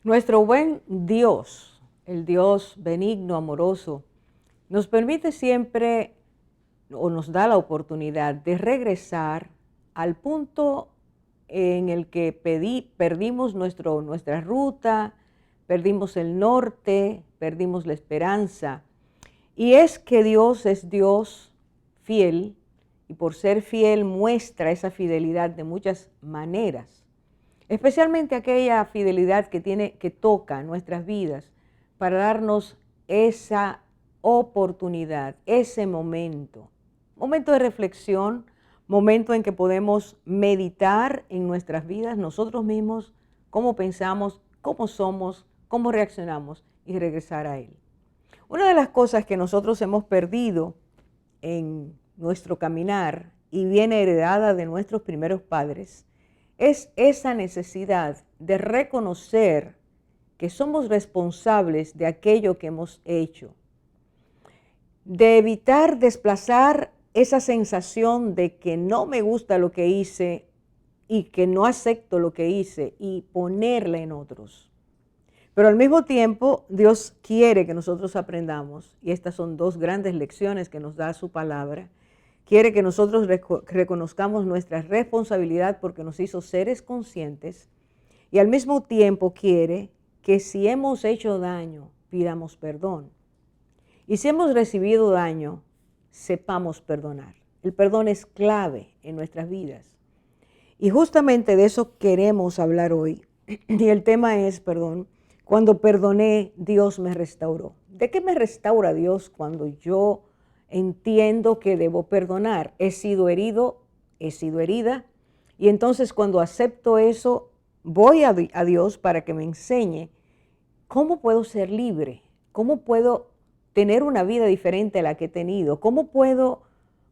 Nuestro buen Dios, el Dios benigno, amoroso, nos permite siempre o nos da la oportunidad de regresar al punto en el que perdimos nuestra ruta, perdimos el norte, perdimos la esperanza. Y es que Dios es Dios fiel y por ser fiel muestra esa fidelidad de muchas maneras. Especialmente aquella fidelidad que toca nuestras vidas para darnos esa oportunidad, ese momento de reflexión, momento en que podemos meditar en nuestras vidas nosotros mismos, cómo pensamos, cómo somos, cómo reaccionamos y regresar a Él. Una de las cosas que nosotros hemos perdido en nuestro caminar y viene heredada de nuestros primeros padres es esa necesidad de reconocer que somos responsables de aquello que hemos hecho, de evitar desplazar esa sensación de que no me gusta lo que hice y que no acepto lo que hice y ponerla en otros. Pero al mismo tiempo, Dios quiere que nosotros aprendamos, y estas son dos grandes lecciones que nos da su palabra. Quiere que nosotros reconozcamos nuestra responsabilidad porque nos hizo seres conscientes, y al mismo tiempo quiere que si hemos hecho daño, pidamos perdón. Y si hemos recibido daño, sepamos perdonar. El perdón es clave en nuestras vidas. Y justamente de eso queremos hablar hoy. Y el tema es, cuando perdoné, Dios me restauró. ¿De qué me restaura Dios cuando yo entiendo que debo perdonar? He sido herido, he sido herida. Y entonces cuando acepto eso, voy a Dios para que me enseñe cómo puedo ser libre, cómo puedo tener una vida diferente a la que he tenido, cómo puedo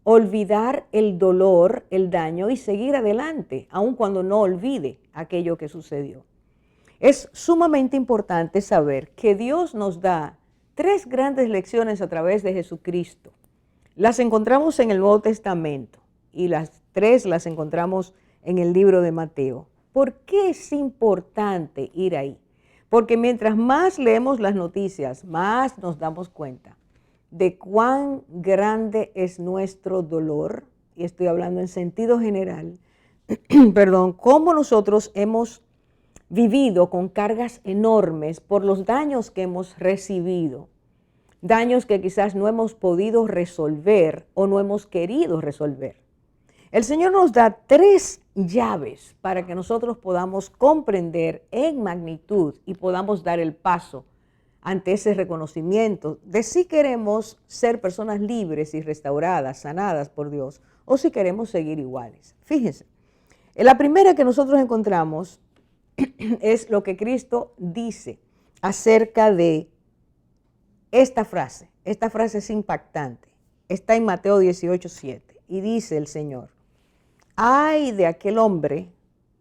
olvidar el dolor, el daño y seguir adelante, aun cuando no olvide aquello que sucedió. Es sumamente importante saber que Dios nos da tres grandes lecciones a través de Jesucristo. Las encontramos en el Nuevo Testamento y las tres las encontramos en el libro de Mateo. ¿Por qué es importante ir ahí? Porque mientras más leemos las noticias, más nos damos cuenta de cuán grande es nuestro dolor, y estoy hablando en sentido general, cómo nosotros hemos vivido con cargas enormes por los daños que hemos recibido, daños que quizás no hemos podido resolver o no hemos querido resolver. El Señor nos da tres llaves para que nosotros podamos comprender en magnitud y podamos dar el paso ante ese reconocimiento de si queremos ser personas libres y restauradas, sanadas por Dios, o si queremos seguir iguales. Fíjense, la primera que nosotros encontramos es lo que Cristo dice acerca de esta frase. Esta frase es impactante. Está en Mateo 18:7 y dice el Señor: ay de aquel hombre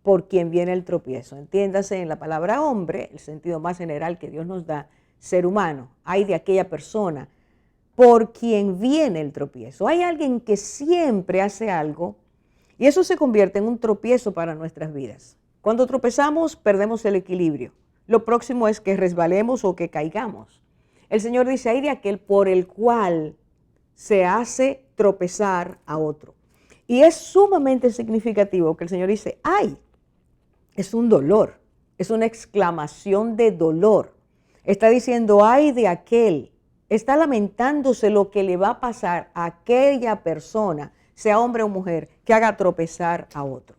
por quien viene el tropiezo. Entiéndase en la palabra hombre, el sentido más general que Dios nos da, ser humano. Ay de aquella persona por quien viene el tropiezo. Hay alguien que siempre hace algo y eso se convierte en un tropiezo para nuestras vidas. Cuando tropezamos, perdemos el equilibrio. Lo próximo es que resbalemos o que caigamos. El Señor dice: ay de aquel por el cual se hace tropezar a otro. Y es sumamente significativo que el Señor dice: ay, es un dolor, es una exclamación de dolor. Está diciendo: ay de aquel, está lamentándose lo que le va a pasar a aquella persona, sea hombre o mujer, que haga tropezar a otro.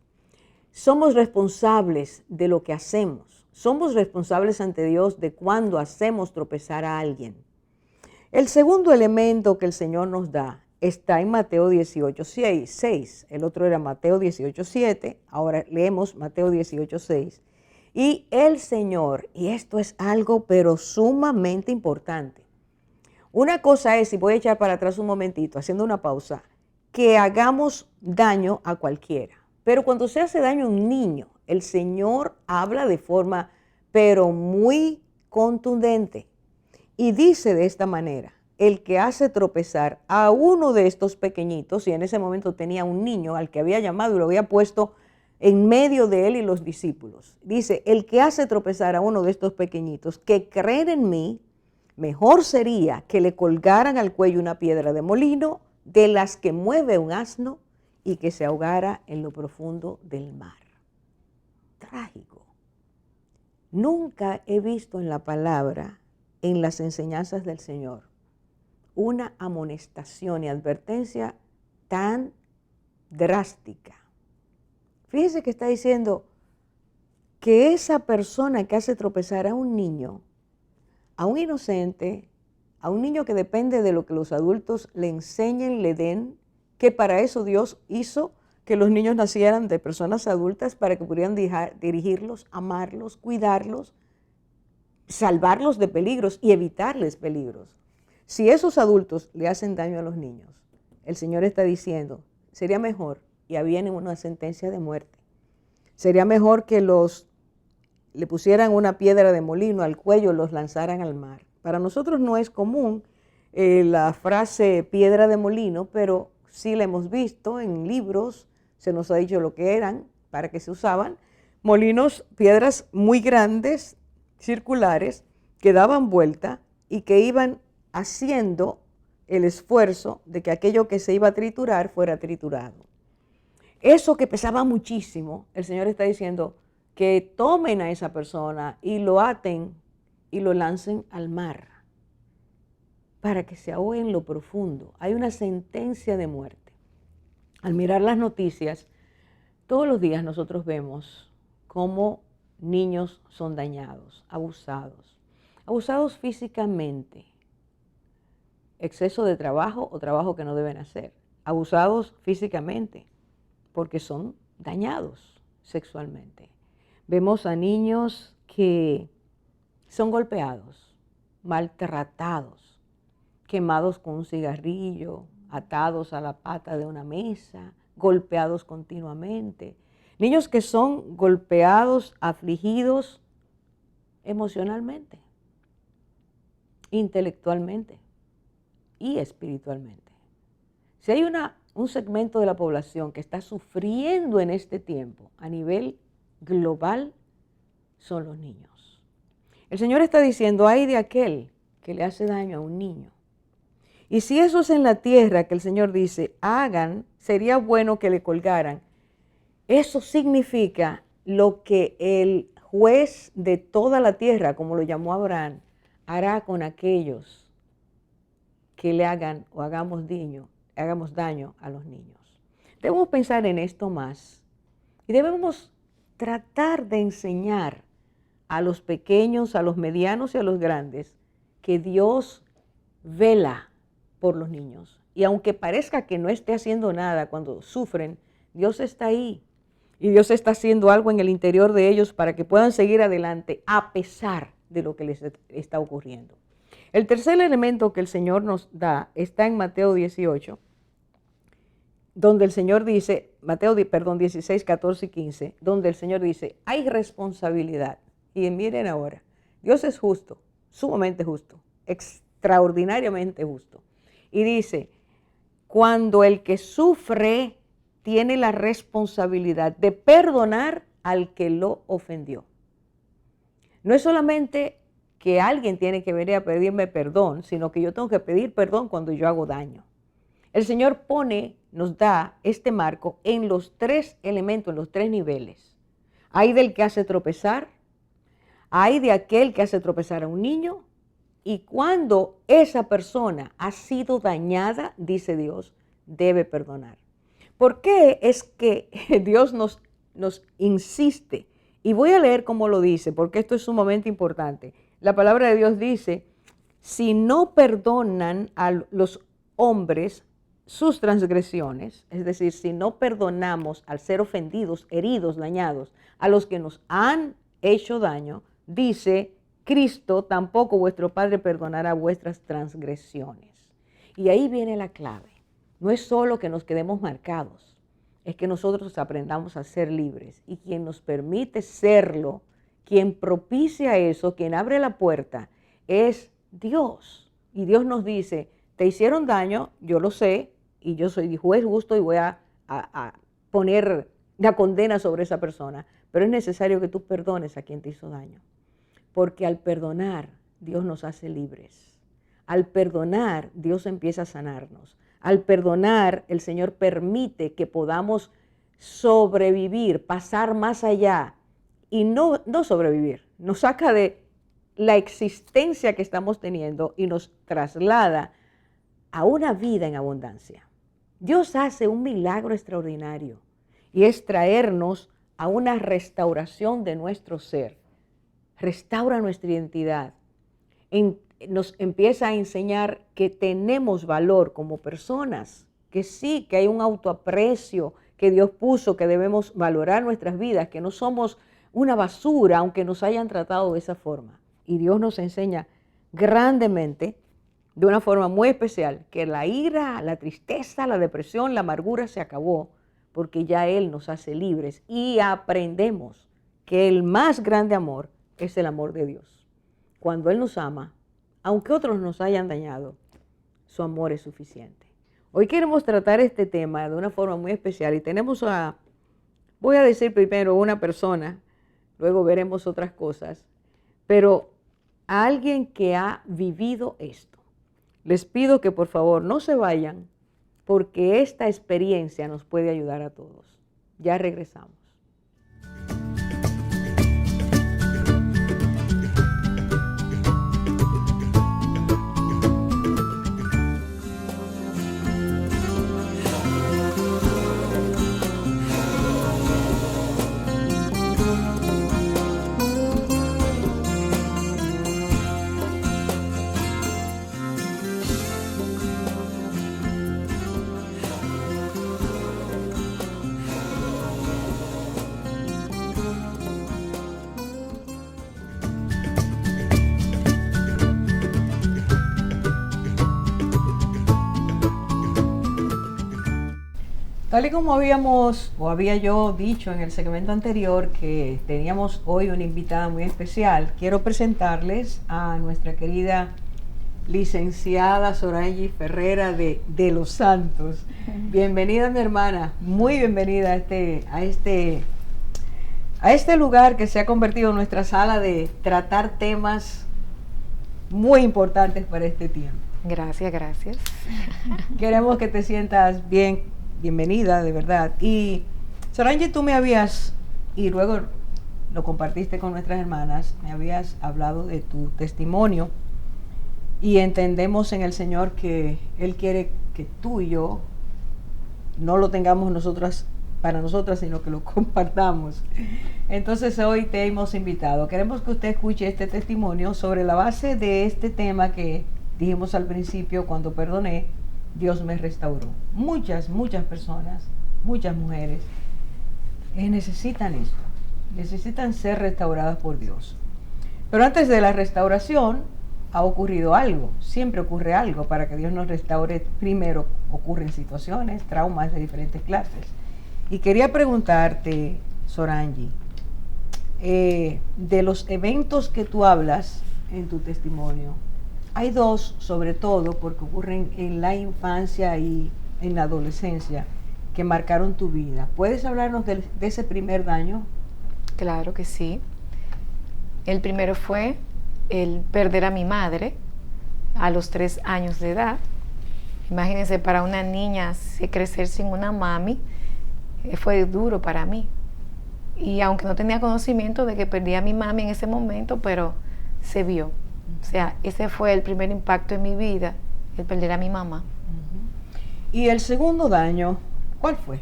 Somos responsables de lo que hacemos. Somos responsables ante Dios de cuando hacemos tropezar a alguien. El segundo elemento que el Señor nos da está en Mateo 18:6. El otro era Mateo 18:7. Ahora leemos Mateo 18:6. Y el Señor, y esto es algo pero sumamente importante. Una cosa es, y voy a echar para atrás un momentito, haciendo una pausa, que hagamos daño a cualquiera. Pero cuando se hace daño a un niño, el Señor habla de forma, pero muy contundente. Y dice de esta manera: el que hace tropezar a uno de estos pequeñitos, y en ese momento tenía un niño al que había llamado y lo había puesto en medio de él y los discípulos. Dice, el que hace tropezar a uno de estos pequeñitos que creen en mí, mejor sería que le colgaran al cuello una piedra de molino de las que mueve un asno y que se ahogara en lo profundo del mar. Trágico. Nunca he visto en la palabra, en las enseñanzas del Señor, una amonestación y advertencia tan drástica. Fíjese que está diciendo que esa persona que hace tropezar a un niño, a un inocente, a un niño que depende de lo que los adultos le enseñen, le den, que para eso Dios hizo que los niños nacieran de personas adultas para que pudieran dirigirlos, amarlos, cuidarlos, salvarlos de peligros y evitarles peligros. Si esos adultos le hacen daño a los niños, el Señor está diciendo, sería mejor, y había una sentencia de muerte, sería mejor que le pusieran una piedra de molino al cuello, los lanzaran al mar. Para nosotros no es común la frase piedra de molino, pero sí la hemos visto en libros, se nos ha dicho lo que eran, para qué se usaban. Molinos, piedras muy grandes, circulares, que daban vuelta y que iban haciendo el esfuerzo de que aquello que se iba a triturar fuera triturado. Eso que pesaba muchísimo, el Señor está diciendo que tomen a esa persona y lo aten y lo lancen al mar para que se ahogue en lo profundo. Hay una sentencia de muerte. Al mirar las noticias, todos los días nosotros vemos cómo niños son dañados, abusados físicamente, exceso de trabajo o trabajo que no deben hacer, abusados físicamente porque son dañados sexualmente. Vemos a niños que son golpeados, maltratados, quemados con un cigarrillo, atados a la pata de una mesa, golpeados continuamente. Niños que son golpeados, afligidos emocionalmente, intelectualmente y espiritualmente. Si hay un segmento de la población que está sufriendo en este tiempo a nivel global, son los niños. El Señor está diciendo, ay de aquel que le hace daño a un niño. Y si eso es en la tierra que el Señor dice, hagan, sería bueno que le colgaran. Eso significa lo que el juez de toda la tierra, como lo llamó Abraham, hará con aquellos que le hagan o hagamos daño a los niños. Debemos pensar en esto más y debemos tratar de enseñar a los pequeños, a los medianos y a los grandes que Dios vela por los niños. Y aunque parezca que no esté haciendo nada cuando sufren, Dios está ahí. Y Dios está haciendo algo en el interior de ellos para que puedan seguir adelante a pesar de lo que les está ocurriendo. El tercer elemento que el Señor nos da está en Mateo 18, donde el Señor dice, 16, 14 y 15, donde el Señor dice, hay responsabilidad. Y miren ahora, Dios es justo, sumamente justo, extraordinariamente justo. Y dice, cuando el que sufre tiene la responsabilidad de perdonar al que lo ofendió. No es solamente que alguien tiene que venir a pedirme perdón, sino que yo tengo que pedir perdón cuando yo hago daño. El Señor nos da este marco en los tres elementos, en los tres niveles. Hay del que hace tropezar, hay de aquel que hace tropezar a un niño, y cuando esa persona ha sido dañada, dice Dios, debe perdonar. ¿Por qué es que Dios nos insiste? Y voy a leer cómo lo dice, porque esto es sumamente importante. La palabra de Dios dice, si no perdonan a los hombres sus transgresiones, es decir, si no perdonamos al ser ofendidos, heridos, dañados, a los que nos han hecho daño, dice Cristo, tampoco vuestro Padre perdonará vuestras transgresiones. Y ahí viene la clave. No es solo que nos quedemos marcados, es que nosotros aprendamos a ser libres. Y quien nos permite serlo, quien propicia eso, quien abre la puerta, es Dios. Y Dios nos dice, te hicieron daño, yo lo sé, y yo soy juez justo y voy a poner la condena sobre esa persona, pero es necesario que tú perdones a quien te hizo daño. Porque al perdonar, Dios nos hace libres. Al perdonar, Dios empieza a sanarnos. Al perdonar, el Señor permite que podamos sobrevivir, pasar más allá y no sobrevivir. Nos saca de la existencia que estamos teniendo y nos traslada a una vida en abundancia. Dios hace un milagro extraordinario y es traernos a una restauración de nuestro ser. Restaura nuestra identidad. Nos empieza a enseñar que tenemos valor como personas, que sí, que hay un autoaprecio que Dios puso, que debemos valorar nuestras vidas, que no somos una basura, aunque nos hayan tratado de esa forma. Y Dios nos enseña grandemente, de una forma muy especial, que la ira, la tristeza, la depresión, la amargura se acabó, porque ya Él nos hace libres y aprendemos que el más grande amor es el amor de Dios. Cuando Él nos ama, aunque otros nos hayan dañado, su amor es suficiente. Hoy queremos tratar este tema de una forma muy especial y tenemos voy a decir primero una persona, luego veremos otras cosas, pero a alguien que ha vivido esto. Les pido que por favor no se vayan, porque esta experiencia nos puede ayudar a todos. Ya regresamos. Tal y como había yo dicho en el segmento anterior que teníamos hoy una invitada muy especial, quiero presentarles a nuestra querida licenciada Sorangi Ferrera de Los Santos. Bienvenida, mi hermana, muy bienvenida a este lugar que se ha convertido en nuestra sala de tratar temas muy importantes para este tiempo. Gracias, gracias. Queremos que te sientas bien. Bienvenida, de verdad. Y Sorangi, tú me habías, y luego lo compartiste con nuestras hermanas, me habías hablado de tu testimonio y entendemos en el Señor que Él quiere que tú y yo no lo tengamos para nosotras, sino que lo compartamos. Entonces hoy te hemos invitado. Queremos que usted escuche este testimonio sobre la base de este tema que dijimos al principio cuando perdoné. Dios me restauró. Muchas personas, muchas mujeres necesitan esto, necesitan ser restauradas por Dios. Pero antes de la restauración ha ocurrido algo, siempre ocurre algo para que Dios nos restaure. Primero ocurren situaciones, traumas de diferentes clases. Y quería preguntarte, Sorangi, de los eventos que tú hablas en tu testimonio, hay dos, sobre todo, porque ocurren en la infancia y en la adolescencia, que marcaron tu vida. ¿Puedes hablarnos de ese primer daño? Claro que sí. El primero fue el perder a mi madre a los 3 años de edad. Imagínense, para una niña crecer sin una mami fue duro para mí. Y aunque no tenía conocimiento de que perdí a mi mami en ese momento, pero se vio. O sea, ese fue el primer impacto en mi vida, el perder a mi mamá. ¿Y el segundo daño, cuál fue?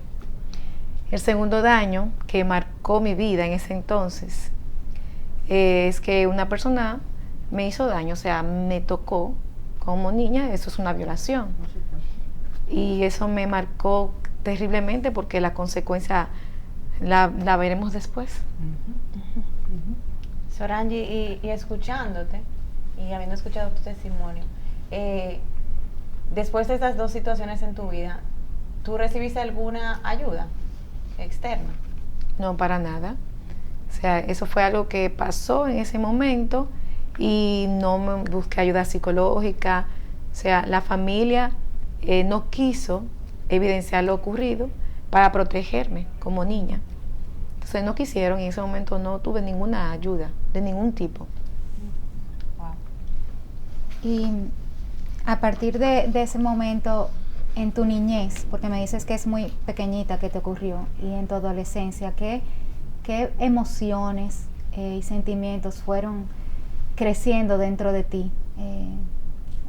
El segundo daño que marcó mi vida en ese entonces es que una persona me hizo daño, o sea, me tocó como niña. Eso es una violación. Y eso me marcó terriblemente porque la consecuencia la veremos después. Sorangi, y escuchándote, y habiendo escuchado tu testimonio, después de estas dos situaciones en tu vida, ¿tú recibiste alguna ayuda externa? No, para nada. O sea, eso fue algo que pasó en ese momento y no me busqué ayuda psicológica. O sea, la familia no quiso evidenciar lo ocurrido, para protegerme como niña. Entonces no quisieron y en ese momento no tuve ninguna ayuda de ningún tipo. Wow. Y a partir de ese momento, en tu niñez, porque me dices que es muy pequeñita que te ocurrió, y en tu adolescencia, ¿qué emociones y sentimientos fueron creciendo dentro de ti?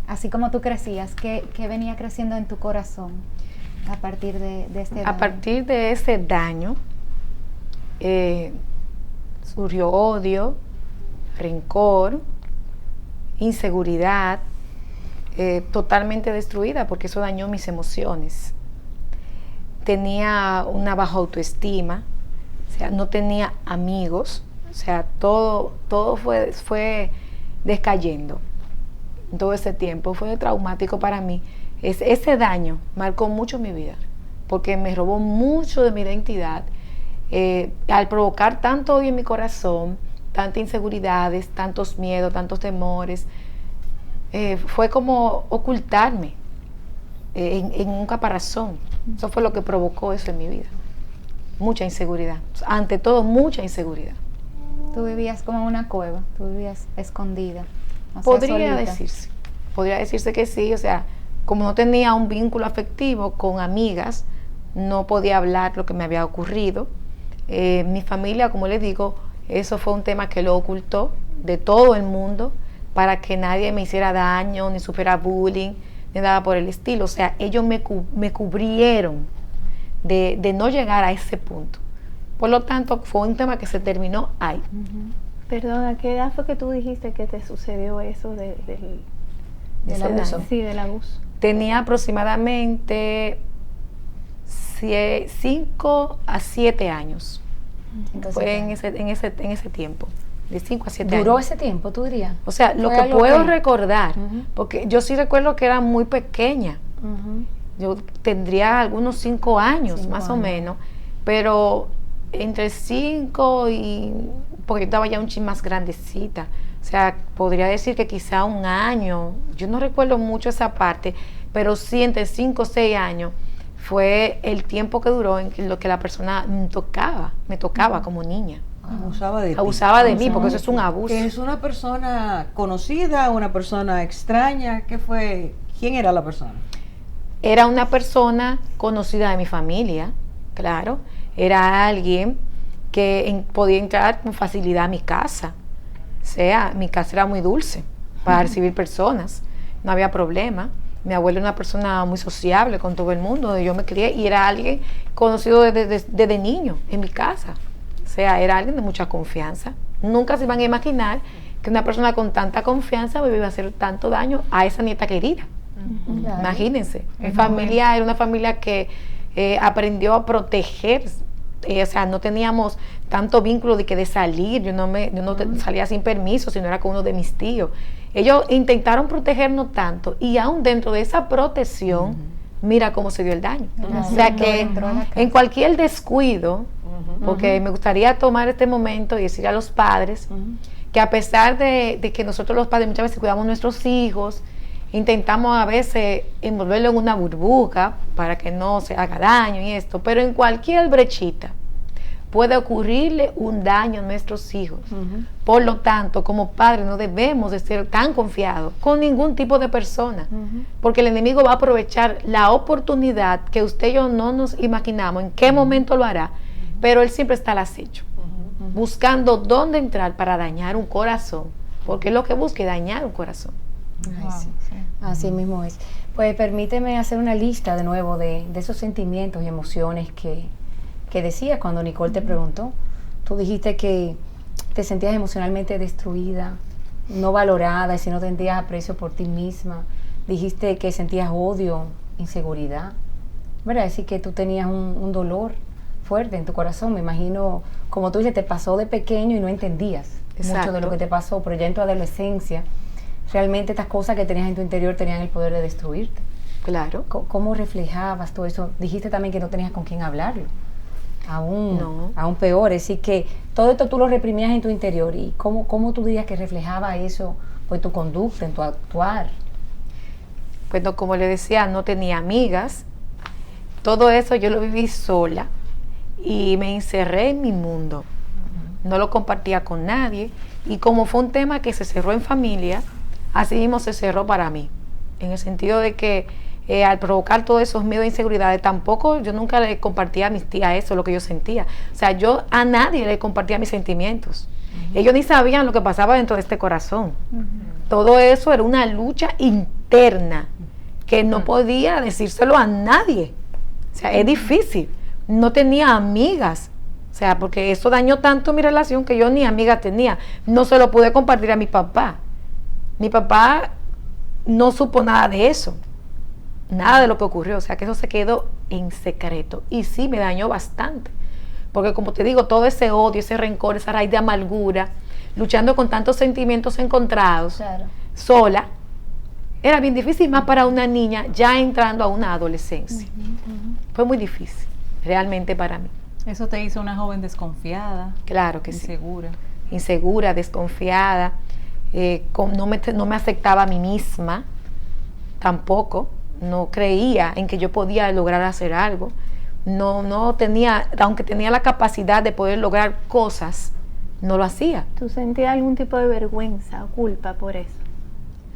Así como tú crecías, ¿qué venía creciendo en tu corazón a partir de este daño? A partir de ese daño, surgió odio, rencor, inseguridad, totalmente destruida porque eso dañó mis emociones. Tenía una baja autoestima, o sea, no tenía amigos, o sea, todo fue descayendo. Todo ese tiempo fue traumático para mí. Ese daño marcó mucho mi vida porque me robó mucho de mi identidad. Al provocar tanto odio en mi corazón, tantas inseguridades, tantos miedos, tantos temores, fue como ocultarme en un caparazón. Eso fue lo que provocó eso en mi vida. Mucha inseguridad. Ante todo, mucha inseguridad. Tú vivías como en una cueva, tú vivías escondida. O sea, Podría solita. decirse que sí. O sea, como no tenía un vínculo afectivo con amigas, no podía hablar lo que me había ocurrido. Mi familia, como les digo, eso fue un tema que lo ocultó de todo el mundo para que nadie me hiciera daño, ni sufriera bullying, ni nada por el estilo. O sea, ellos me cubrieron de no llegar a ese punto. Por lo tanto, fue un tema que se terminó ahí. Perdón, ¿a qué edad fue que tú dijiste que te sucedió eso del abuso? Sí, del abuso. Tenía aproximadamente 5 a 7 años. Entonces, Fue en ese tiempo, de 5 a 7 años. ¿duró ese tiempo, tú dirías? O sea, lo ¿Fue que algo puedo que- recordar, Ujú. porque yo sí recuerdo que era muy pequeña. Yo tendría algunos 5 años, 5 más o años. menos, pero entre 5 y... porque yo estaba ya un chin más grandecita. O sea, podría decir que quizá 1 año. Yo no recuerdo mucho esa parte, pero sí entre 5 o 6 años fue el tiempo que duró en lo que la persona me tocaba como niña. Abusaba de ti. Abusaba de mí, porque eso es un abuso. ¿Que es una persona conocida, una persona extraña? ¿Qué fue? ¿Quién era la persona? Era una persona conocida de mi familia, claro. Era alguien que podía entrar con facilidad a mi casa. O sea, mi casa era muy dulce para recibir personas. No había problema. Mi abuelo era una persona muy sociable con todo el mundo, donde yo me crié, y era alguien conocido desde niño en mi casa. O sea, era alguien de mucha confianza. Nunca se iban a imaginar que una persona con tanta confianza me iba a hacer tanto daño a esa nieta querida. Claro. Imagínense, mi familia era una familia que aprendió a proteger, o sea, no teníamos tanto vínculo de salir, yo no salía sin permiso, sino era con uno de mis tíos. Ellos intentaron protegernos tanto y aún dentro de esa protección, mira cómo se dio el daño. Claro. O sea que Dentro de la casa. en cualquier descuido, porque me gustaría tomar este momento y decir a los padres que a pesar de que nosotros los padres muchas veces cuidamos a nuestros hijos, intentamos a veces envolverlo en una burbuja para que no se haga daño y esto, pero en cualquier brechita puede ocurrirle un daño a nuestros hijos. Por lo tanto, como padres no debemos de ser tan confiados con ningún tipo de persona, porque el enemigo va a aprovechar la oportunidad que usted y yo no nos imaginamos en qué momento lo hará, pero él siempre está al acecho, buscando dónde entrar para dañar un corazón, porque lo que busca es dañar un corazón. Ay, sí. Así mismo es. Pues permíteme hacer una lista de nuevo de esos sentimientos y emociones que decías cuando Nicole te preguntó. Tú dijiste que te sentías emocionalmente destruida, no valorada, y si no sentías aprecio por ti misma. Dijiste que sentías odio, inseguridad. ¿Verdad? Es decir, que tú tenías un dolor fuerte en tu corazón. Me imagino, como tú dices, te pasó de pequeño y no entendías mucho de lo que te pasó, pero ya en tu adolescencia, realmente estas cosas que tenías en tu interior tenían el poder de destruirte. Claro. ¿Cómo reflejabas todo eso? Dijiste también que no tenías con quién hablarlo. No. Aún peor. Es decir, que todo esto tú lo reprimías en tu interior. ¿Y cómo tú dirías que reflejaba eso pues, tu conducta, en tu actuar? Pues no, como le decía, no tenía amigas. Todo eso yo lo viví sola y me encerré en mi mundo. No lo compartía con nadie. Y como fue un tema que se cerró en familia, así mismo se cerró para mí. En el sentido de que al provocar todos esos miedos e inseguridades, tampoco yo nunca le compartía a mis tías eso, lo que yo sentía. O sea, yo a nadie le compartía mis sentimientos. Ellos ni sabían lo que pasaba dentro de este corazón. Todo eso era una lucha interna que no podía decírselo a nadie. O sea, es difícil. No tenía amigas. O sea, porque eso dañó tanto mi relación que yo ni amigas tenía. No se lo pude compartir a mi papá. Mi papá no supo nada de eso. Nada de lo que ocurrió. O sea, que eso se quedó en secreto. Y sí, me dañó bastante. Porque como te digo, todo ese odio, ese rencor, esa raíz de amargura, luchando con tantos sentimientos encontrados, Claro. sola, era bien difícil, más para una niña ya entrando a una adolescencia. Fue muy difícil, realmente para mí. Eso te hizo una joven desconfiada, Claro que sí. insegura. Insegura, desconfiada, no me aceptaba a mí misma, tampoco, no creía en que yo podía lograr hacer algo, no tenía, aunque tenía la capacidad de poder lograr cosas, no lo hacía. ¿Tú sentías algún tipo de vergüenza o culpa por eso?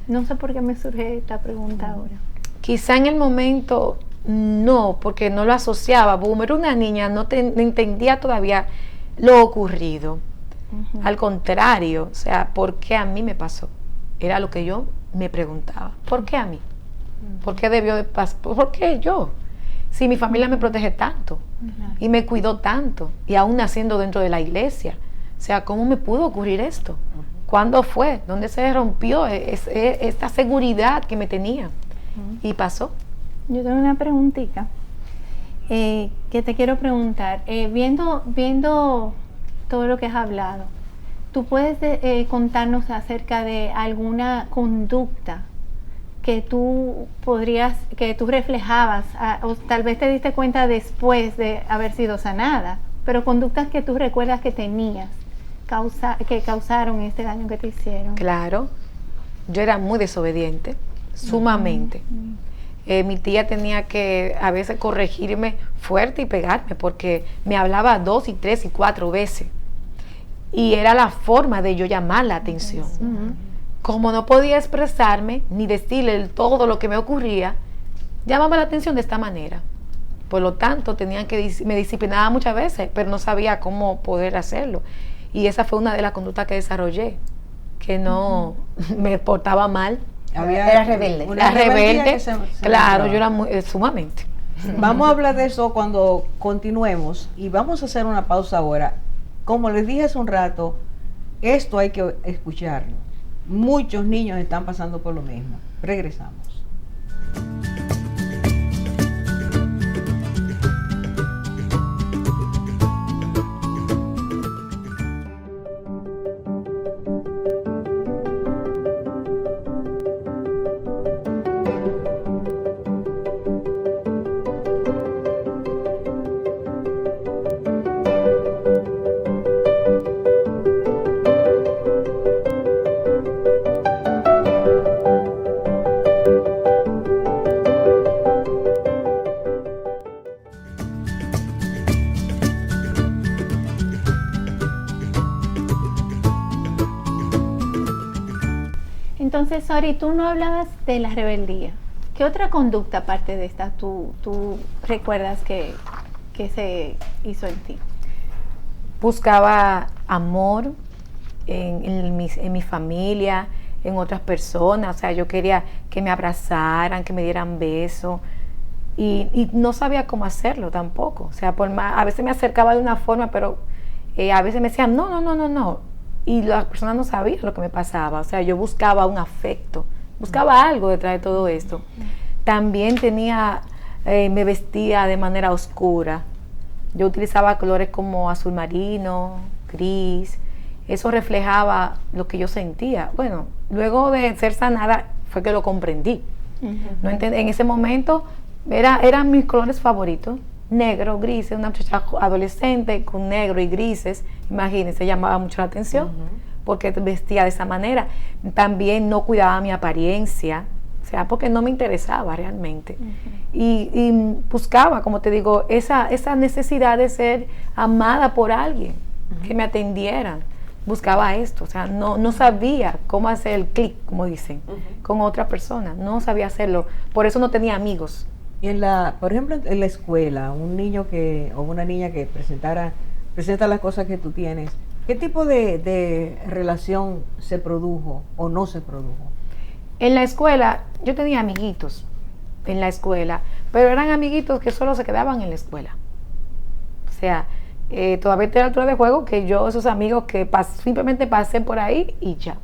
No sé por qué me surge esta pregunta ahora. Quizá en el momento no, porque no lo asociaba, como era una niña, no entendía todavía lo ocurrido. Al contrario, o sea, ¿por qué a mí me pasó? Era lo que yo me preguntaba. ¿Por qué a mí? ¿Por qué debió de pasar? ¿Por qué yo? Si mi familia me protege tanto y me cuidó tanto y aún naciendo dentro de la iglesia. O sea, ¿cómo me pudo ocurrir esto? ¿Cuándo fue? ¿Dónde se rompió esta seguridad que me tenía? Y pasó. Yo tengo una preguntita que te quiero preguntar. Viendo todo lo que has hablado, ¿tú puedes contarnos acerca de alguna conducta que tú reflejabas, o tal vez te diste cuenta después de haber sido sanada, pero conductas que tú recuerdas que tenías, que causaron este daño que te hicieron? Claro, yo era muy desobediente, sumamente. Mi tía tenía que a veces corregirme fuerte y pegarme porque me hablaba 2 y 3 y 4 veces. Y era la forma de yo llamar la atención. Como no podía expresarme ni decirle todo lo que me ocurría, llamaba la atención de esta manera. Por lo tanto, me disciplinaba muchas veces, pero no sabía cómo poder hacerlo. Y esa fue una de las conductas que desarrollé, que no me portaba mal. Era rebelde. una Era rebeldía rebelde, que se claro, mostraba. yo era sumamente. Vamos a hablar de eso cuando continuemos y vamos a hacer una pausa ahora. Como les dije hace un rato, esto hay que escucharlo. Muchos niños están pasando por lo mismo. Regresamos. Entonces, Sori, tú no hablabas de la rebeldía. ¿Qué otra conducta aparte de esta tú recuerdas que se hizo en ti? Buscaba amor en mi familia, en otras personas. O sea, yo quería que me abrazaran, que me dieran besos. Y no sabía cómo hacerlo tampoco. O sea, a veces me acercaba de una forma, pero a veces me decían, no. Y las personas no sabían lo que me pasaba. O sea, yo buscaba un afecto, buscaba algo detrás de todo esto. También me vestía de manera oscura. Yo utilizaba colores como azul marino, gris. Eso reflejaba lo que yo sentía. Bueno, luego de ser sanada fue que lo comprendí. No en ese momento eran mis colores favoritos. Negro, grises, una muchacha adolescente con negro y grises, imagínense, llamaba mucho la atención porque vestía de esa manera. También no cuidaba mi apariencia, o sea, porque no me interesaba realmente. Y buscaba, como te digo, esa necesidad de ser amada por alguien, que me atendieran. Buscaba esto, o sea, no sabía cómo hacer el clic, como dicen, con otra persona, no sabía hacerlo, por eso no tenía amigos. Y por ejemplo, en la escuela, un niño o una niña que presenta las cosas que tú tienes, ¿qué tipo de relación se produjo o no se produjo? En la escuela, yo tenía amiguitos en la escuela, pero eran amiguitos que solo se quedaban en la escuela. O sea, todavía estoy a la altura de juego que yo, esos amigos que simplemente pasé por ahí y ya.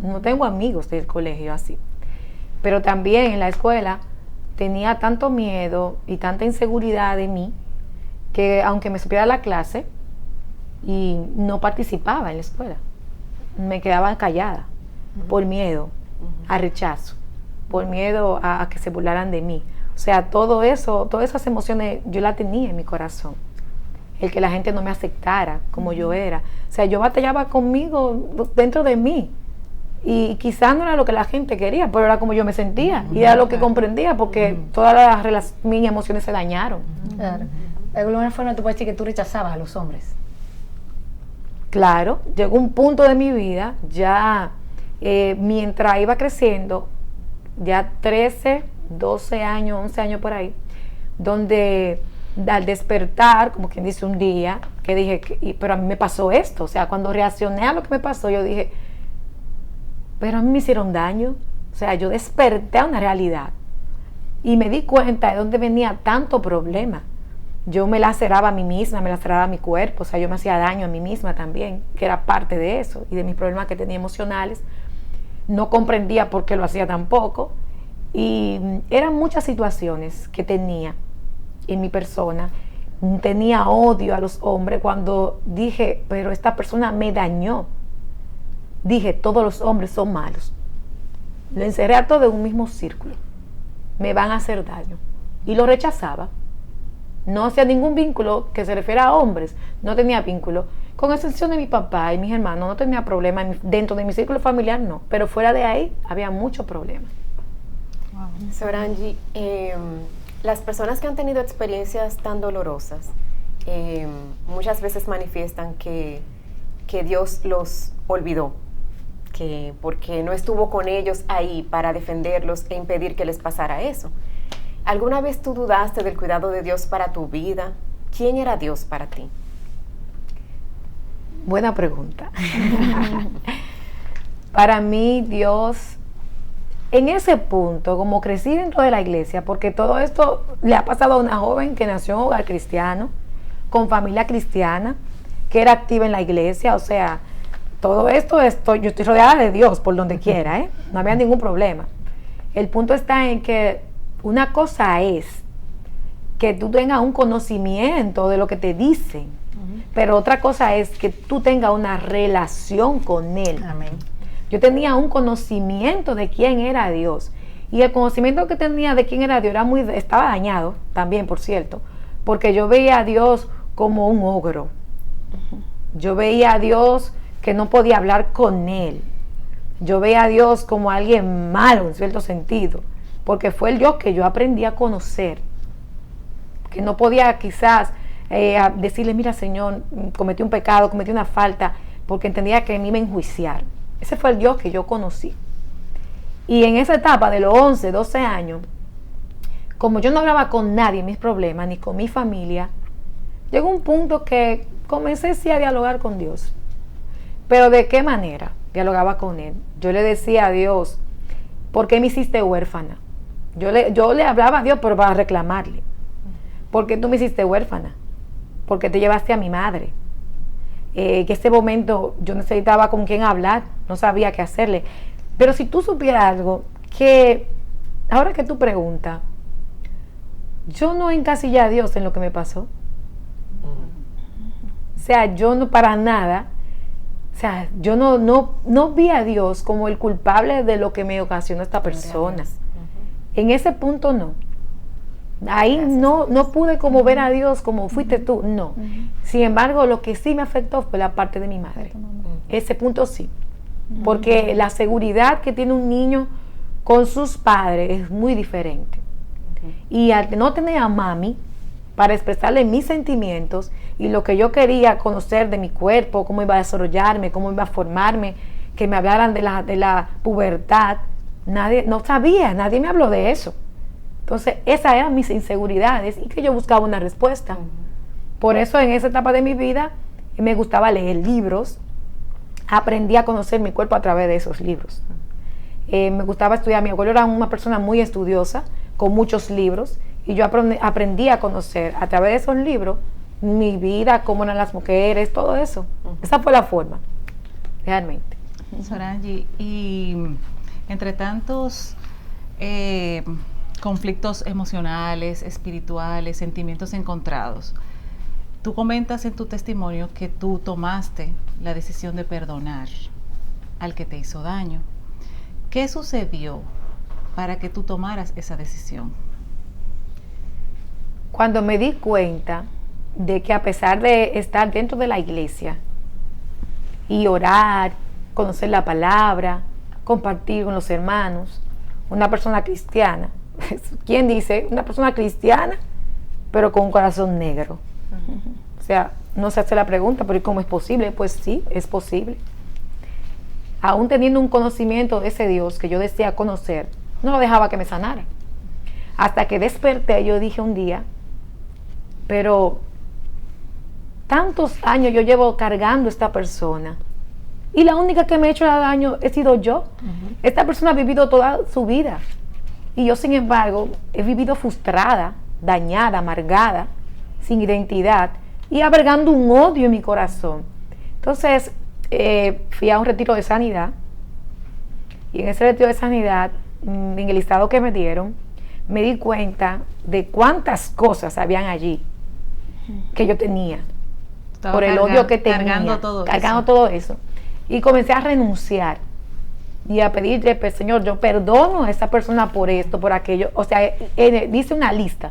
No tengo amigos del colegio así. Pero también en la escuela tenía tanto miedo y tanta inseguridad de mí que aunque me supiera la clase y no participaba en la escuela, me quedaba callada por miedo a rechazo, por miedo a que se burlaran de mí. O sea, todo eso, todas esas emociones yo las tenía en mi corazón. El que la gente no me aceptara como yo era. O sea, yo batallaba conmigo dentro de mí. Y quizás no era lo que la gente quería, pero era como yo me sentía. Y era lo que comprendía, porque todas mis emociones se dañaron. Claro. De alguna forma tú puedes decir que tú rechazabas a los hombres. Claro, llegó un punto de mi vida, ya mientras iba creciendo, ya 13, 12 años, 11 años por ahí, donde al despertar, como quien dice un día, que dije, pero a mí me pasó esto. O sea, cuando reaccioné a lo que me pasó, yo dije, pero a mí me hicieron daño. O sea, yo desperté a una realidad y me di cuenta de dónde venía tanto problema. Yo me laceraba a mí misma, me laceraba mi cuerpo, o sea, yo me hacía daño a mí misma también, que era parte de eso y de mis problemas que tenía emocionales. No comprendía por qué lo hacía tampoco y eran muchas situaciones que tenía en mi persona. Tenía odio a los hombres cuando dije, pero esta persona me dañó. Dije, todos los hombres son malos. Lo encerré a todo en un mismo círculo. Me van a hacer daño. Y lo rechazaba. No hacía ningún vínculo que se refiera a hombres. No tenía vínculo. Con excepción de mi papá y mis hermanos, no tenía problema. Dentro de mi círculo familiar, no. Pero fuera de ahí, había mucho problema. Sorangi, las personas que han tenido experiencias tan dolorosas, muchas veces manifiestan que Dios los olvidó, porque no estuvo con ellos ahí para defenderlos e impedir que les pasara eso. ¿Alguna vez tú dudaste del cuidado de Dios para tu vida? ¿Quién era Dios para ti? Buena pregunta. Para mí, Dios, en ese punto, como crecí dentro de la iglesia, porque todo esto le ha pasado a una joven que nació en un hogar cristiano, con familia cristiana, que era activa en la iglesia, o sea, todo esto, yo estoy rodeada de Dios por donde quiera, no había ningún problema. El punto está en que una cosa es que tú tengas un conocimiento de lo que te dicen, pero otra cosa es que tú tengas una relación con Él. Amén. Yo tenía un conocimiento de quién era Dios, y el conocimiento que tenía de quién era Dios estaba dañado también, por cierto, porque yo veía a Dios como un ogro. Yo veía a Dios que no podía hablar con Él. Yo veía a Dios como alguien malo en cierto sentido, porque fue el Dios que yo aprendí a conocer, que no podía quizás decirle, mira Señor, cometí un pecado, cometí una falta, porque entendía que me iba a enjuiciar. Ese fue el Dios que yo conocí. Y en esa etapa de los 11, 12 años, como yo no hablaba con nadie en mis problemas, ni con mi familia, llegó un punto que comencé sí a dialogar con Dios. Pero ¿de qué manera dialogaba con Él? Yo le decía a Dios, ¿por qué me hiciste huérfana? Yo le hablaba a Dios, pero para reclamarle. ¿Por qué tú me hiciste huérfana? ¿Por qué te llevaste a mi madre? Que ese momento yo necesitaba con quién hablar, no sabía qué hacerle. Pero si tú supieras algo, que ahora que tú preguntas, yo no encasillé a Dios en lo que me pasó. O sea, yo no para nada, o sea, yo no vi a Dios como el culpable de lo que me ocasionó esta persona. En ese punto no. Ahí no pude como ver a Dios como fuiste tú, no. Sin embargo, lo que sí me afectó fue la parte de mi madre. Ese punto sí. Porque la seguridad que tiene un niño con sus padres es muy diferente. Y al no tener a mami para expresarle mis sentimientos y lo que yo quería conocer de mi cuerpo, cómo iba a desarrollarme, cómo iba a formarme, que me hablaran de la pubertad, no sabía, nadie me habló de eso. Entonces, esas eran mis inseguridades y que yo buscaba una respuesta. Por eso en esa etapa de mi vida me gustaba leer libros, aprendí a conocer mi cuerpo a través de esos libros. Me gustaba estudiar, mi abuelo era una persona muy estudiosa, con muchos libros, y yo aprendí a conocer a través de esos libros mi vida, cómo eran las mujeres, todo eso. Esa fue la forma, realmente. Sorangi, y entre tantos conflictos emocionales, espirituales, sentimientos encontrados, tú comentas en tu testimonio que tú tomaste la decisión de perdonar al que te hizo daño. ¿Qué sucedió para que tú tomaras esa decisión? Cuando me di cuenta de que a pesar de estar dentro de la iglesia y orar, conocer la palabra, compartir con los hermanos, una persona cristiana, ¿quién dice? Una persona cristiana, pero con un corazón negro. O sea, no se hace la pregunta, pero ¿cómo es posible? Pues sí, es posible. Aún teniendo un conocimiento de ese Dios que yo deseaba conocer, no lo dejaba que me sanara. Hasta que desperté, yo dije un día, pero tantos años yo llevo cargando esta persona y la única que me ha hecho daño he sido yo. Esta persona ha vivido toda su vida y yo, sin embargo, he vivido frustrada, dañada, amargada, sin identidad y albergando un odio en mi corazón. Entonces fui a un retiro de sanidad y en ese retiro de sanidad, en el listado que me dieron, me di cuenta de cuántas cosas habían allí que yo tenía. Estaba por el odio que tenía, cargando todo eso. Y comencé a renunciar y a pedirle, pues, Señor, yo perdono a esa persona por esto, por aquello. O sea, dice una lista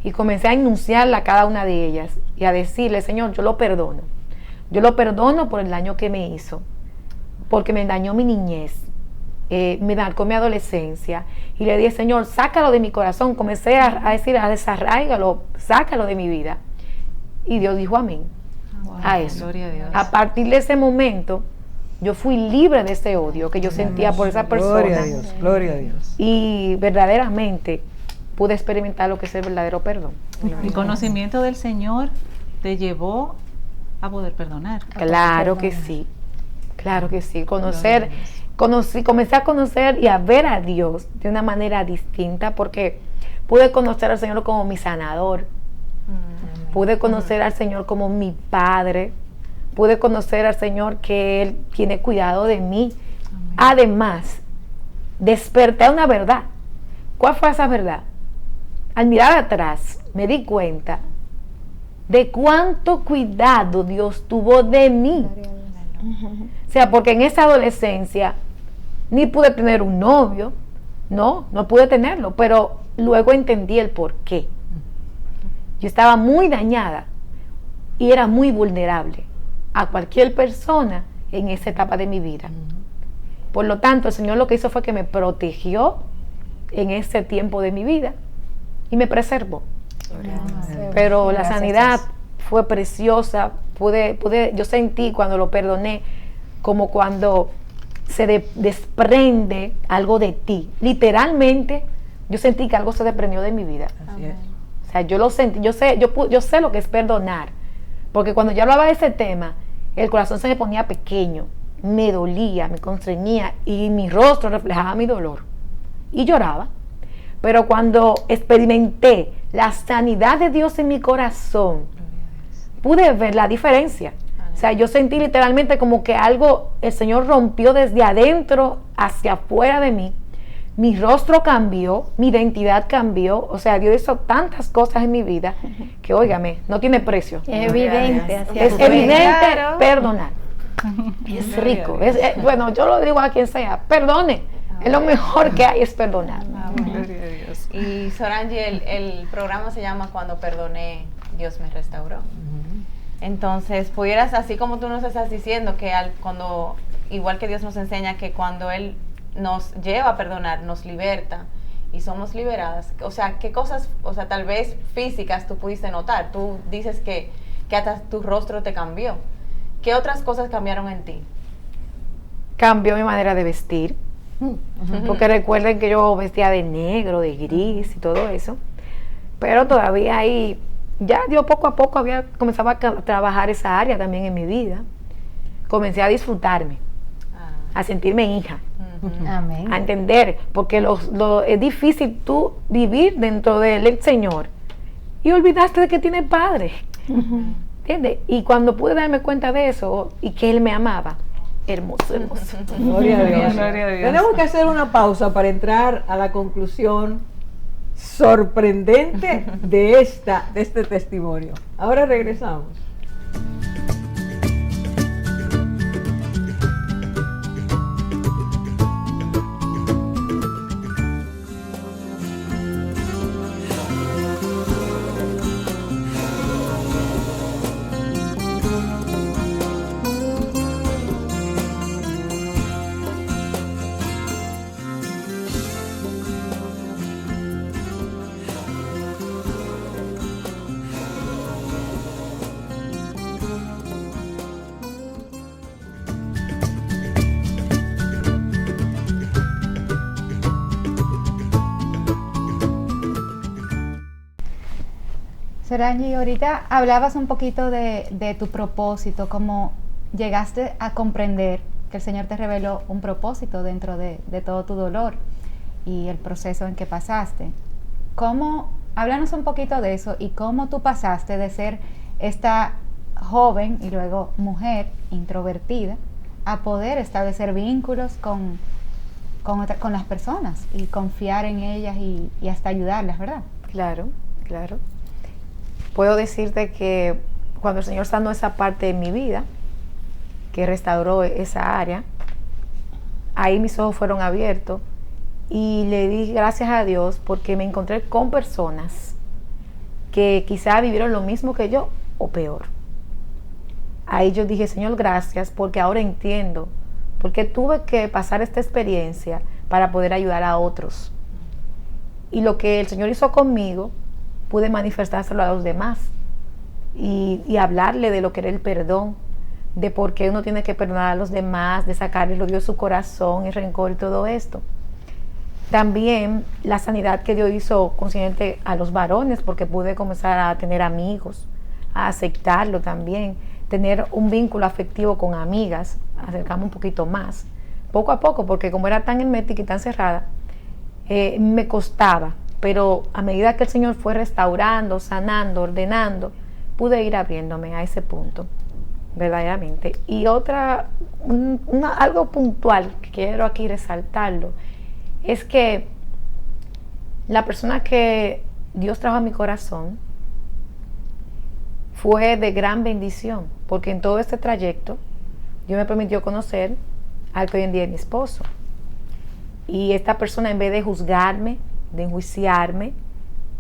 y comencé a enunciarla a cada una de ellas y a decirle, Señor, yo lo perdono. Yo lo perdono por el daño que me hizo, porque me dañó mi niñez, me marcó mi adolescencia. Y le dije, Señor, sácalo de mi corazón. Comencé a decir, desarráigalo, sácalo de mi vida. Y Dios dijo amén. Wow, a eso. Gloria a Dios. A partir de ese momento, yo fui libre de ese odio que yo sentía por esa persona. Gloria a Dios, gloria a Dios. Y verdaderamente pude experimentar lo que es el verdadero perdón. El conocimiento del Señor te llevó a poder perdonar. Claro que sí, claro que sí. Comencé a conocer y a ver a Dios de una manera distinta, porque pude conocer al Señor como mi sanador, pude conocer al Señor como mi Padre, pude conocer al Señor que Él tiene cuidado de mí. Amén. Además, desperté una verdad. ¿Cuál fue esa verdad? Al mirar atrás, me di cuenta de cuánto cuidado Dios tuvo de mí. O sea, porque en esa adolescencia ni pude tener un novio, no pude tenerlo, pero luego entendí el por qué. Yo estaba muy dañada y era muy vulnerable a cualquier persona en esa etapa de mi vida. Por lo tanto, el Señor lo que hizo fue que me protegió en ese tiempo de mi vida y me preservó. Pero la sanidad fue preciosa. Yo sentí cuando lo perdoné como cuando se desprende algo de ti. Literalmente, yo sentí que algo se desprendió de mi vida. Así es. O sea, yo lo sentí, yo sé lo que es perdonar, porque cuando yo hablaba de ese tema, el corazón se me ponía pequeño, me dolía, me constreñía y mi rostro reflejaba mi dolor y lloraba. Pero cuando experimenté la sanidad de Dios en mi corazón, pude ver la diferencia. O sea, yo sentí literalmente como que algo, el Señor rompió desde adentro hacia afuera de mí. Mi rostro cambió, mi identidad cambió. O sea, Dios hizo tantas cosas en mi vida que, óigame, no tiene precio. Es evidente. Es evidente Claro. perdonar. Es rico. Bueno, yo lo digo a quien sea, perdone. Es lo mejor que hay, es perdonar. Gloria a Dios. Y Sorangi, el programa se llama Cuando Perdoné, Dios me restauró. Entonces, pudieras, así como tú nos estás diciendo, que cuando, igual que Dios nos enseña que cuando Él nos lleva a perdonar, nos liberta y somos liberadas. O sea, ¿qué cosas, o sea, tal vez físicas tú pudiste notar? Tú dices que hasta tu rostro te cambió. ¿Qué otras cosas cambiaron en ti? Cambió mi manera de vestir, porque recuerden que yo vestía de negro, de gris y todo eso, pero todavía ahí, ya yo poco a poco comenzaba a trabajar esa área también en mi vida. Comencé a disfrutarme, a sentirme hija, Amén. a entender, porque es difícil tú vivir dentro del Señor y olvidaste de que tienes padre, ¿entiendes? Y cuando pude darme cuenta de eso y que Él me amaba, hermoso, hermoso. Gloria a Dios. Gloria a Dios. Tenemos que hacer una pausa para entrar a la conclusión sorprendente de este testimonio. Ahora regresamos. Sorangi, ahorita hablabas un poquito de tu propósito, cómo llegaste a comprender que el Señor te reveló un propósito dentro de todo tu dolor y el proceso en que pasaste. Háblanos un poquito de eso y cómo tú pasaste de ser esta joven y luego mujer introvertida a poder establecer vínculos con las personas y confiar en ellas y hasta ayudarlas, ¿verdad? Claro, claro. Puedo decirte que cuando el Señor sanó esa parte de mi vida, que restauró esa área, ahí mis ojos fueron abiertos y le di gracias a Dios porque me encontré con personas que quizá vivieron lo mismo que yo o peor. Ahí yo dije, Señor, gracias, porque ahora entiendo, porque tuve que pasar esta experiencia para poder ayudar a otros. Y lo que el Señor hizo conmigo, pude manifestárselo a los demás y hablarle de lo que era el perdón, de por qué uno tiene que perdonar a los demás, de sacarle el odio de su corazón, el rencor y todo esto. También la sanidad que Dios hizo consciente a los varones, porque pude comenzar a tener amigos, a aceptarlo también, tener un vínculo afectivo con amigas, acercarme un poquito más, poco a poco, porque como era tan hermética y tan cerrada, me costaba. Pero a medida que el Señor fue restaurando, sanando, ordenando, pude ir abriéndome a ese punto, verdaderamente. Y algo puntual que quiero aquí resaltarlo, es que la persona que Dios trajo a mi corazón fue de gran bendición, porque en todo este trayecto Dios me permitió conocer al que hoy en día es mi esposo. Y esta persona, en vez de juzgarme, de enjuiciarme,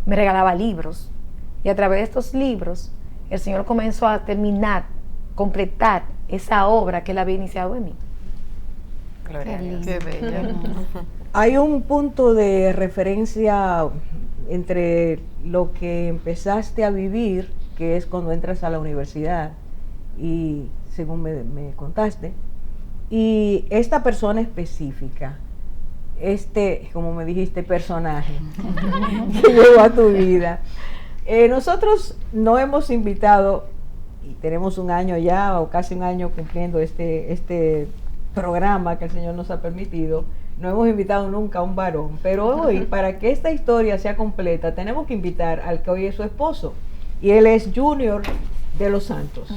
me regalaba libros, y a través de estos libros el Señor comenzó a completar esa obra que Él había iniciado en mí. Gloria a Dios. Qué bello. Hay un punto de referencia entre lo que empezaste a vivir, que es cuando entras a la universidad, y según me contaste, y esta persona específica, como me dijiste, personaje que llegó a tu vida. Nosotros no hemos invitado, y tenemos un año ya, o casi un año cumpliendo este programa que el Señor nos ha permitido, no hemos invitado nunca a un varón, pero hoy, para que esta historia sea completa, tenemos que invitar al que hoy es su esposo, y él es Junior de los Santos.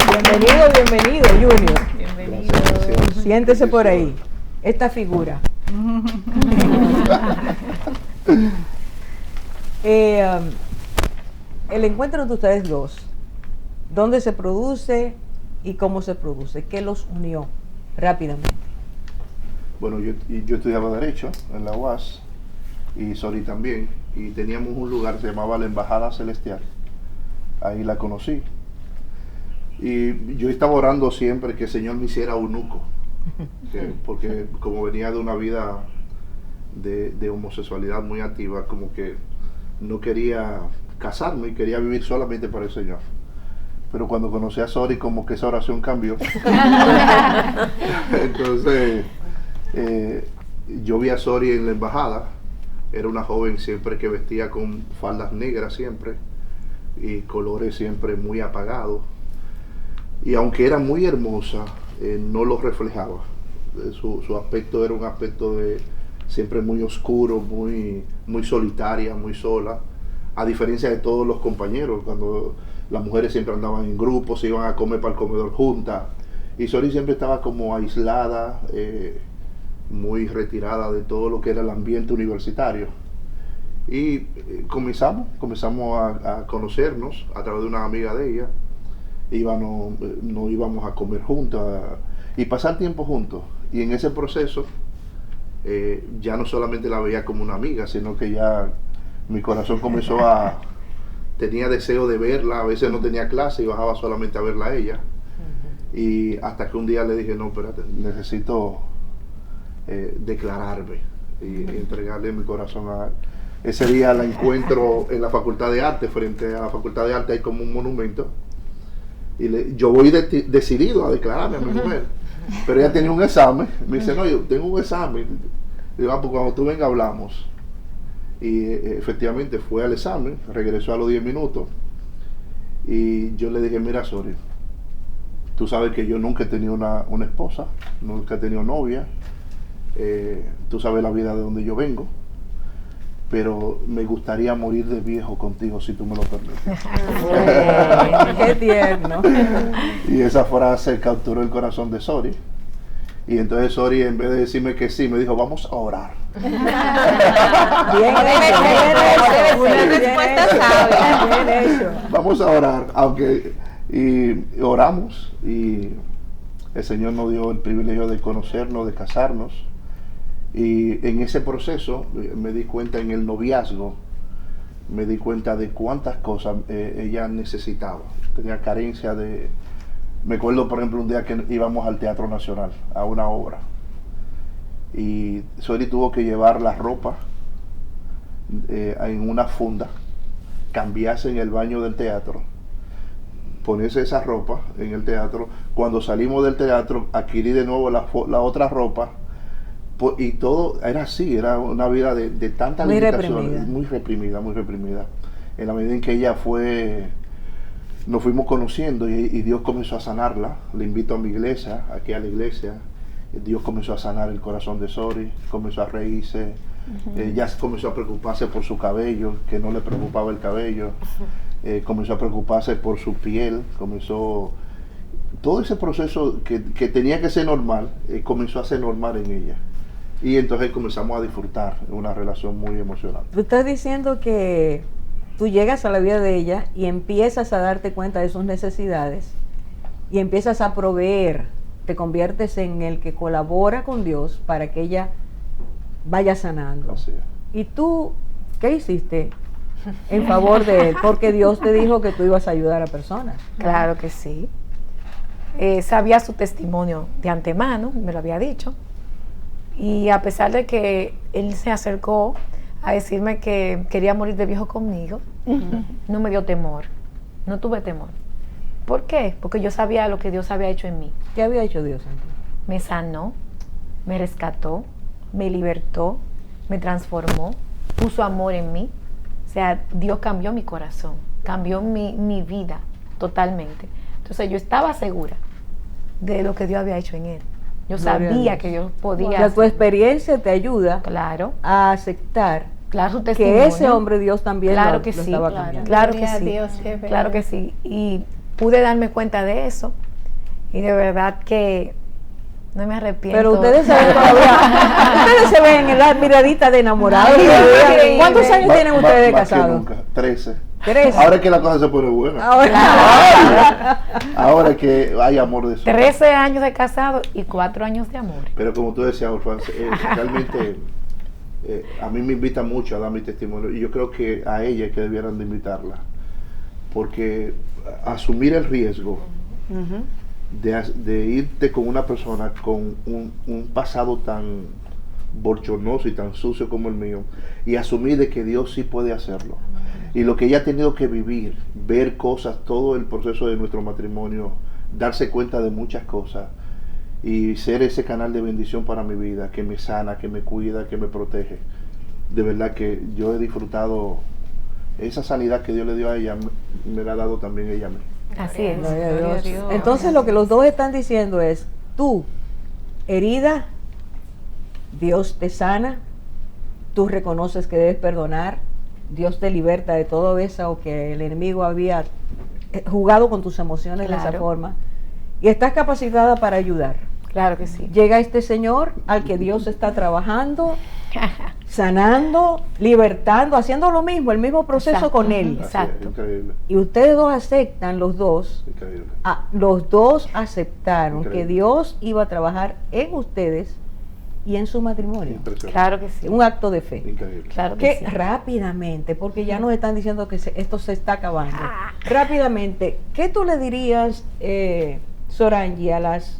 Bienvenido, Junior. Bienvenido. Gracias. Siéntese por ahí, esta figura. El encuentro entre ustedes dos, ¿dónde se produce y cómo se produce? ¿Qué los unió rápidamente? Bueno, yo estudiaba Derecho en la UAS y Sori también, y teníamos un lugar que se llamaba la Embajada Celestial. Ahí la conocí. Y yo estaba orando siempre que el Señor me hiciera eunuco, porque como venía de una vida de homosexualidad muy activa, como que no quería casarme y quería vivir solamente para el Señor. Pero cuando conocí a Sori, como que esa oración cambió. Entonces, yo vi a Sori en la embajada. Era una joven siempre que vestía con faldas negras siempre y colores siempre muy apagados. Y aunque era muy hermosa, no lo reflejaba. Su aspecto era un aspecto de siempre muy oscuro, muy solitaria, muy sola. A diferencia de todos los compañeros, cuando las mujeres siempre andaban en grupos, se iban a comer para el comedor juntas. Y Sori siempre estaba como aislada, muy retirada de todo lo que era el ambiente universitario. Y comenzamos a conocernos a través de una amiga de ella. Nos íbamos a comer juntos y pasar tiempo juntos. Y en ese proceso ya no solamente la veía como una amiga, sino que ya mi corazón comenzó tenía deseo de verla. A veces no tenía clase y bajaba solamente a verla a ella. Y hasta que un día le dije, no, espérate, necesito declararme y entregarle mi corazón a él. Ese día la encuentro en la Facultad de Arte. Frente a la Facultad de Arte hay como un monumento. Y yo voy decidido a declararme a mi mujer. Pero ella tenía un examen. Me dice, no, yo tengo un examen. Digo, pues cuando tú vengas hablamos. Y efectivamente fue al examen, regresó a los 10 minutos. Y yo le dije, mira, Sori, tú sabes que yo nunca he tenido una esposa, nunca he tenido novia. Tú sabes la vida de donde yo vengo. Pero me gustaría morir de viejo contigo si tú me lo permites. ¡Qué tierno! Y esa frase capturó el corazón de Sori. Y entonces Sori, en vez de decirme que sí, me dijo, vamos a orar. Bien hecho. Una respuesta sabia. Bien hecho. Vamos a orar. Y oramos. Y el Señor nos dio el privilegio de conocernos, de casarnos. Y en ese proceso me di cuenta, en el noviazgo, me di cuenta de cuántas cosas ella necesitaba. Tenía carencia de... Me acuerdo, por ejemplo, un día que íbamos al Teatro Nacional, a una obra. Y Sori tuvo que llevar la ropa en una funda, cambiarse en el baño del teatro, ponerse esa ropa en el teatro. Cuando salimos del teatro, adquirí de nuevo la otra ropa. Y todo era así, era una vida de tantas limitaciones, muy reprimida. En la medida en que ella nos fuimos conociendo y Dios comenzó a sanarla. Le invito a mi iglesia, aquí a la iglesia. Dios comenzó a sanar el corazón de Sori, comenzó a reírse. Ella comenzó a preocuparse por su cabello, que no le preocupaba el cabello. Comenzó a preocuparse por su piel, todo ese proceso que tenía que ser normal, comenzó a ser normal en ella. Y entonces comenzamos a disfrutar una relación muy emocional. Tú estás diciendo que tú llegas a la vida de ella y empiezas a darte cuenta de sus necesidades y empiezas a proveer, te conviertes en el que colabora con Dios para que ella vaya sanando. Así es. ¿Y tú qué hiciste en favor de él? Porque Dios te dijo que tú ibas a ayudar a personas. Claro que sí. Sabía su testimonio de antemano, me lo había dicho. Y a pesar de que él se acercó a decirme que quería morir de viejo conmigo, no me dio temor, no tuve temor. ¿Por qué? Porque yo sabía lo que Dios había hecho en mí. ¿Qué había hecho Dios en ti? Me sanó, me rescató, me libertó, me transformó, puso amor en mí. O sea, Dios cambió mi corazón, cambió mi vida totalmente. Entonces yo estaba segura de lo que Dios había hecho en él. Yo sabía que yo podía. O sea, tu experiencia te ayuda, claro, a aceptar, claro, su testimonio, que ese hombre Dios también claro lo que sí, estaba cambiando. Claro que sí, Dios, claro que sí. Y pude darme cuenta de eso y de verdad que no me arrepiento. Pero ustedes saben todavía, ustedes se ven en la miradita de enamorados. ¿Cuántos años tienen ustedes de casados? 13. 13. Ahora es que la cosa se pone buena. Ahora es que hay amor de eso. 13 años de casado y 4 años de amor. Pero como tú decías, Orfan, realmente a mí me invita mucho a dar mi testimonio y yo creo que a ella es que debieran de invitarla, porque asumir el riesgo de irte con una persona con un pasado tan bochornoso y tan sucio como el mío, y asumir de que Dios sí puede hacerlo. Y lo que ella ha tenido que vivir, ver cosas, todo el proceso de nuestro matrimonio, darse cuenta de muchas cosas, y ser ese canal de bendición para mi vida, que me sana, que me cuida, que me protege. De verdad que yo he disfrutado esa sanidad que Dios le dio a ella, me la ha dado también ella a mí. Así es. Gloria a Gloria a Dios. Dios. Entonces lo que los dos están diciendo es, tú, herida, Dios te sana, tú reconoces que debes perdonar, Dios te liberta de todo eso que el enemigo había jugado con tus emociones de esa Claro. forma, y estás capacitada para ayudar. Claro que sí. Llega este señor al que Dios está trabajando, sanando, libertando, haciendo lo mismo, el mismo proceso Exacto. con él. Exacto. Increíble, Y ustedes dos aceptan, los dos, increíble. los dos aceptaron Increíble. que Dios iba a trabajar en ustedes y en su matrimonio. Impresionante. Claro que sí. Un acto de fe. Increíble. Claro que Que sí. rápidamente, porque ya nos están diciendo que esto se está acabando. Rápidamente, ¿qué tú le dirías, Sorangi, a las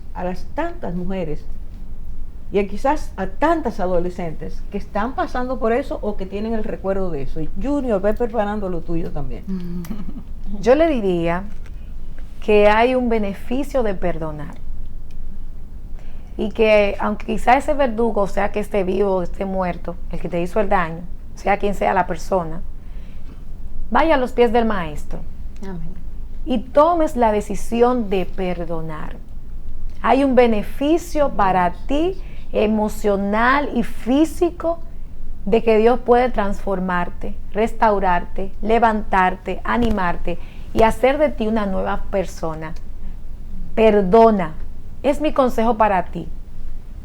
tantas mujeres y quizás a tantas adolescentes que están pasando por eso o que tienen el recuerdo de eso? Y Junior, ve preparando lo tuyo también. Yo le diría que hay un beneficio de perdonar. Y que aunque quizá ese verdugo, sea que esté vivo o esté muerto, el que te hizo el daño, sea quien sea la persona, vaya a los pies del maestro Amén. y tomes la decisión de perdonar. Hay un beneficio para ti emocional y físico de que Dios puede transformarte, restaurarte, levantarte, animarte y hacer de ti una nueva persona. Perdona. Es mi consejo para ti.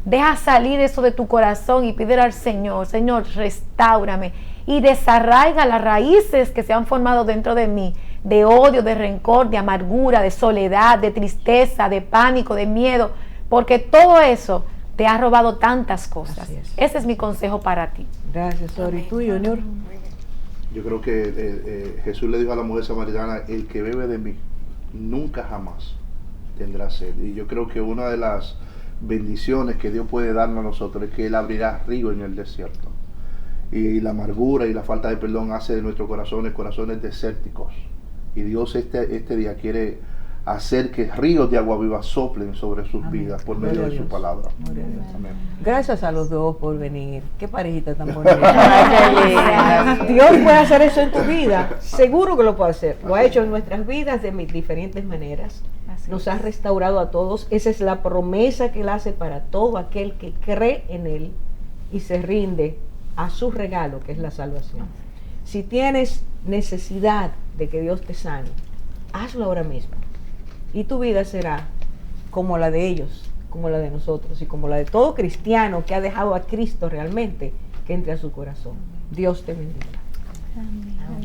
Deja salir eso de tu corazón y pídele al Señor, Señor, restáurame y desarraiga las raíces que se han formado dentro de mí, de odio, de rencor, de amargura, de soledad, de tristeza, de pánico, de miedo, porque todo eso te ha robado tantas cosas. Así es. Ese es mi consejo para ti. Gracias, Sori. ¿Y tú, Junior? Yo creo que Jesús le dijo a la mujer samaritana, el que bebe de mí, nunca jamás tendrá sed. Y yo creo que una de las bendiciones que Dios puede darnos a nosotros es que Él abrirá río en el desierto. Y la amargura y la falta de perdón hace de nuestros corazones desérticos. Y Dios este día quiere hacer que ríos de agua viva soplen sobre sus vidas por medio Gloria a de su Dios. palabra. Gloria a Dios. Amén. Gracias a los dos por venir. Qué parejita tan bonita. Dios puede hacer eso en tu vida. Seguro que lo puede hacer. Lo ha hecho en nuestras vidas de diferentes maneras. Nos ha restaurado a todos. Esa es la promesa que Él hace para todo aquel que cree en Él y se rinde a su regalo, que es la salvación. Si tienes necesidad de que Dios te sane, hazlo ahora mismo. Y tu vida será como la de ellos, como la de nosotros y como la de todo cristiano que ha dejado a Cristo realmente que entre a su corazón. Dios te bendiga. Amén.